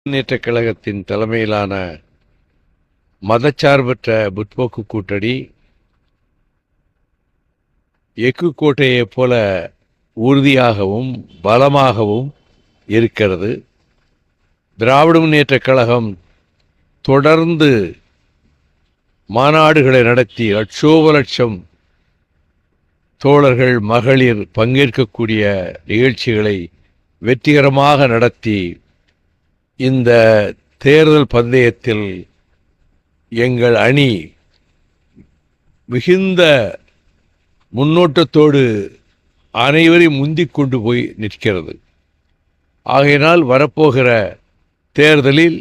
முன்னேற்றக் கழகத்தின் தலைமையிலான மதச்சார்பற்ற முற்போக்கு கூட்டணி எஃகு கோட்டையைப் போல உறுதியாகவும் பலமாகவும் இருக்கிறது. திராவிட முன்னேற்றக் கழகம் தொடர்ந்து மாநாடுகளை நடத்தி லட்சோபலட்சம் தோழர்கள் மகளிர் பங்கேற்கக்கூடிய நிகழ்ச்சிகளை வெற்றிகரமாக நடத்தி இந்த தேர்தல் பந்தயத்தில் எங்கள் அணி மிகுந்த முன்னோட்டத்தோடு அனைவரையும் முந்திக் கொண்டு போய் நிற்கிறது. ஆகையினால் வரப்போகிற தேர்தலில்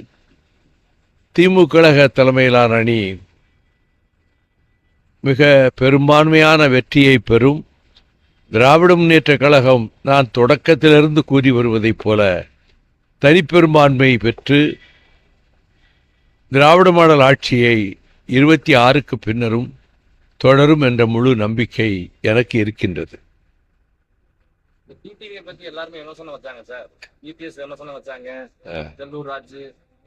திமுக கழக தலைமையிலான அணி மிக பெரும்பான்மையான வெற்றியை பெறும். திராவிட முன்னேற்றக் கழகம் நான் தொடக்கத்திலிருந்து கூறி வருவதைப் போல தனிப்பெரும்பான்மை பெற்று திராவிட மாடல் ஆட்சியை 26க்கு பின்னரும் தொடரும் என்ற முழு நம்பிக்கை எனக்கு இருக்கின்றது. பத்தி எல்லாருமே விமர்சனம் வச்சாங்க சார். இபிஎஸ் விமர்சனம் வச்சாங்க, செல்லூர் ராஜு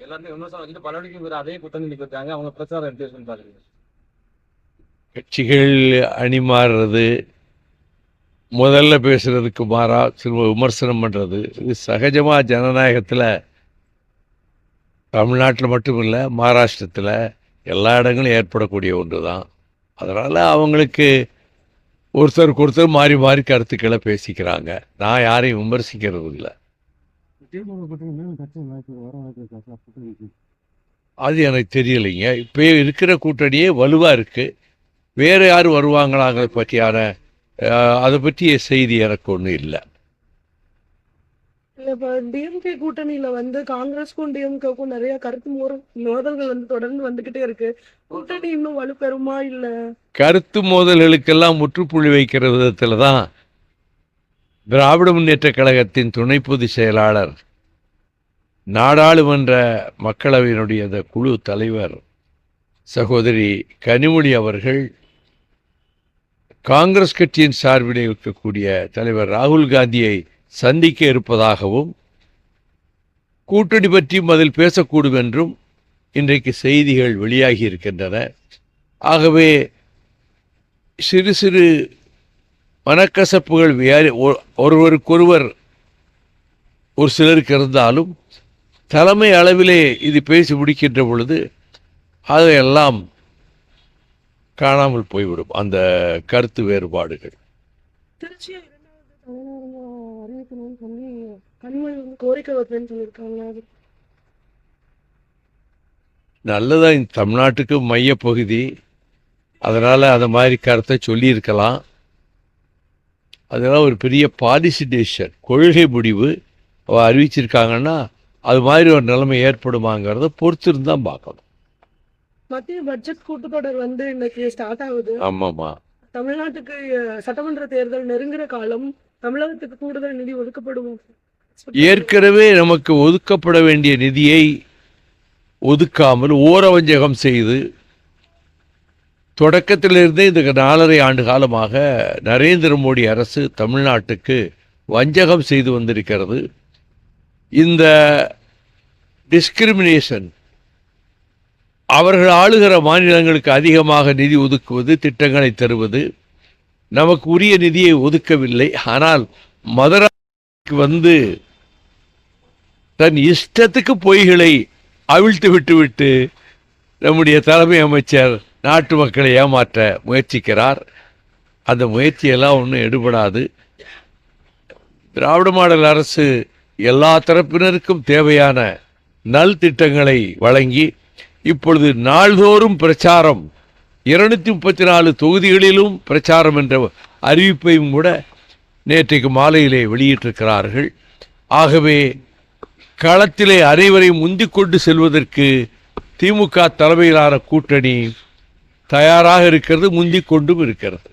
எல்லாருமே விமர்சனம் வச்சுட்டு பலருக்கு அதே கூட்டணி வச்சாங்க. அவங்க பிரச்சாரம் எப்படி இருக்குன்னு பாருங்க. கட்சிகள் அணி மாறுறது, முதல்ல பேசுறதுக்கு மாறா திரும்ப விமர்சனம் பண்ணுறது, இது சகஜமாக ஜனநாயகத்தில் தமிழ்நாட்டில் மட்டுமில்லை மகாராஷ்டிரத்தில் எல்லா இடங்களும் ஏற்படக்கூடிய ஒன்று தான். அதனால் அவங்களுக்கு ஒருத்தருக்கு ஒருத்தர் மாறி மாறி கருத்துக்களை பேசிக்கிறாங்க. நான் யாரையும் விமர்சிக்கிறது இல்லை. அது எனக்கு தெரியலைங்க. இப்போ இருக்கிற கூட்டணியே வலுவாக இருக்குது. வேறு யார் வருவாங்களாங்கிற பற்றியான அதை பற்றிய செய்தி எனக்கு ஒன்றும் இல்லை. இப்போ டிஎம்கே கூட்டணியில காங்கிரஸ்க்கும் டிஎம்கேக்கும் நிறைய கருத்து மோதல்கள் தொடர்ந்து வந்துகிட்டே இருக்கு. கூட்டணி இன்னும் வலுப்பெறுமா இல்ல? கருத்து மோதல்களுக்கெல்லாம் முற்றுப்புள்ளி வைக்கிற விதத்தில் தான் திராவிட முன்னேற்றக் கழகத்தின் துணை பொதுச் செயலாளர், நாடாளுமன்ற மக்களவையினுடைய அந்த குழு தலைவர் சகோதரி கனிமொழி அவர்கள் காங்கிரஸ் கட்சியின் சார்பில் இருக்கக்கூடிய தலைவர் ராகுல் காந்தியை சந்திக்க இருப்பதாகவும் கூட்டணி பற்றியும் அதில் பேசக்கூடும் என்றும் இன்றைக்கு செய்திகள் வெளியாகி இருக்கின்றன. ஆகவே சிறு சிறு மனக்கசப்புகள் ஒருவருக்கொருவர் ஒரு சிலருக்கு இருந்தாலும் தலைமை அளவிலே இது பேசி முடிக்கின்ற பொழுது அதையெல்லாம் காணாமல் போய்விடும் அந்த கருத்து வேறுபாடுகள். திருச்சியை அறிவிக்கணும்னு சொல்லி கனிமொழி கோரிக்கை வைப்பேன்னு சொல்லியிருக்காங்க. நல்லதான், இந்த தமிழ்நாட்டுக்கு மையப்பகுதி, அதனால் அந்த மாதிரி கருத்தை சொல்லியிருக்கலாம். அதெல்லாம் ஒரு பெரிய பாலிசி டெசிஷன், கொள்கை முடிவு அறிவிச்சிருக்காங்கன்னா அது மாதிரி ஒரு நிலைமை ஏற்படுமாங்கிறத பொறுத்திருந்தான் பார்க்கணும். மத்திய பட்ஜெட் கூட்டத்தொடர் இன்னைக்கு ஸ்டார்ட் ஆகுது. ஆமாம்மா, தமிழ்நாட்டுக்கு சட்டமன்ற தேர்தல் நெருங்குற காலம். தமிழகத்துக்கு கூடுதல் நிதி ஒதுக்கப்படும். ஏற்கனவே நமக்கு ஒதுக்கப்பட வேண்டிய நிதியை ஒதுக்காமல் ஓரவஞ்சகம் செய்து தொடக்கத்திலிருந்தே இந்த 4.5 ஆண்டு காலமாக நரேந்திர மோடி அரசு தமிழ்நாட்டுக்கு வஞ்சகம் செய்து வந்திருக்கிறது. இந்த டிஸ்கிரிமினேஷன், அவர்கள் ஆளுகிற மாநிலங்களுக்கு அதிகமாக நிதி ஒதுக்குவது, திட்டங்களை தருவது, நமக்கு உரிய நிதியை ஒதுக்கவில்லை. ஆனால் மதுரைக்கு தன் இஷ்டத்துக்கு பொய்களை அவிழ்த்து விட்டுவிட்டு நம்முடைய தலைமை அமைச்சர் நாட்டு மக்களை ஏமாற்ற முயற்சிக்கிறார். அந்த முயற்சியெல்லாம் ஒன்றும் எடுபடாது. திராவிட மாடல் அரசு எல்லா தரப்பினருக்கும் தேவையான நல் திட்டங்களை வழங்கி இப்பொழுது நாள்தோறும் பிரச்சாரம், 234 தொகுதிகளிலும் பிரச்சாரம் என்ற அறிவிப்பையும் கூட நேற்றைக்கு மாலையிலே வெளியிட்டிருக்கிறார்கள். ஆகவே களத்திலே அனைவரையும் முந்திக் கொண்டு செல்வதற்கு திமுக தலைமையிலான கூட்டணி தயாராக இருக்கிறது, முந்திக் கொண்டும் இருக்கிறது.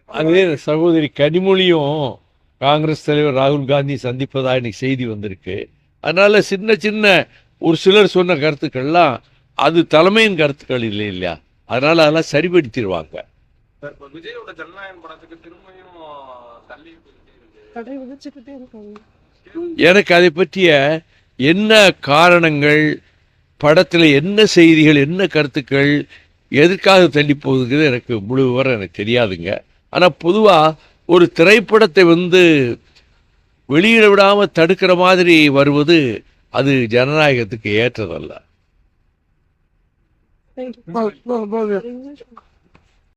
அதே சகோதரி கனிமொழியும் காங்கிரஸ் தலைவர் ராகுல் காந்தி சந்திப்பதாக இன்னைக்கு செய்தி வந்திருக்கு. அதனால சின்ன சின்ன ஒரு சிலர் சொன்ன கருத்துக்கள்லாம் அது தலைமையின் கருத்துக்கள் இல்லை இல்லையா? அதனால அதெல்லாம் சரிபடுத்திடுவாங்க. சார் இப்போ விஜயோட ஜனநாயகம் படத்துக்கு திரும்பியும் தள்ளி போயிட்டே இருக்கு. தடை விதிச்சுக்கிட்டே இருக்காங்க. எனக்கு அதை பற்றிய என்ன காரணங்கள், படத்தில் என்ன செய்திகள், என்ன கருத்துக்கள், எதற்காக தள்ளி போகுதுங்கிறது எனக்கு முழு விவரம் எனக்கு தெரியாதுங்க. ஆனால் பொதுவாக ஒரு திரைப்படத்தை வெளியிட விடாமல் தடுக்கிற மாதிரி வருவது அது ஜனநாயகத்துக்கு ஏற்றதல்ல. Thank you.